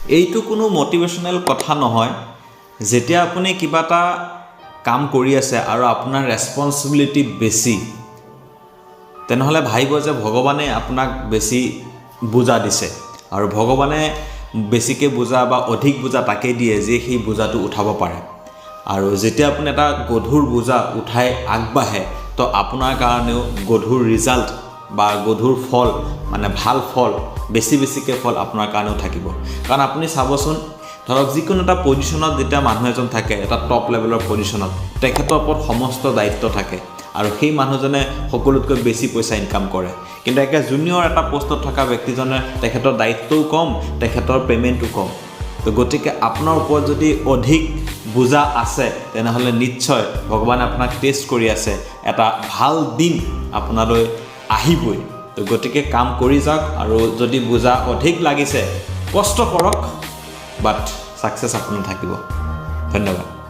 এইটো কোনো মটিভেশ্যনেল কথা নহয় যেতিয়া আপুনি কিবা এটা কাম কৰি আছে আৰু আপোনাৰ ৰেছপন্সিবিলিটি বেছি তেনেহ'লে ভাবিব যে ভগৱানে আপোনাক বেছি বুজা দিছে আৰু ভগৱানে বেছিকৈ বুজা বা অধিক বুজা তাকে দিয়ে যে সেই বুজাটো উঠাব পাৰে আৰু যেতিয়া আপুনি এটা গধুৰ বুজা উঠাই আগবাঢ়ে তো আপোনাৰ কাৰণেও গধুৰ ৰিজাল্ট বা গধুৰ ফল মানে ভাল ফল বেছিকৈ ফল আপোনাৰ কাৰণেও থাকিব কাৰণ আপুনি চাবচোন ধৰক যিকোনো এটা পজিশ্যনত যেতিয়া মানুহ এজন থাকে এটা টপ লেভেলৰ পজিশ্যনত তেখেতৰ ওপৰত সমস্ত দায়িত্ব থাকে আৰু সেই মানুহজনে সকলোতকৈ বেছি পইচা ইনকাম কৰে কিন্তু একে জুনিয়ৰ এটা পোষ্টত থকা ব্যক্তিজনে তেখেতৰ দায়িত্বও কম তেখেতৰ পে'মেণ্টও কম তো গতিকে আপোনাৰ ওপৰত যদি অধিক বুজা আছে তেনেহ'লে নিশ্চয় ভগৱানে আপোনাক টেষ্ট কৰি আছে এটা ভাল দিন আপোনালৈ আহিবই তো গতিকে কাম কৰি যাওক আৰু যদি বুজা অধিক লাগিছে কষ্ট কৰক বাট ছাকচেছ আপোনাৰ থাকিব ধন্যবাদ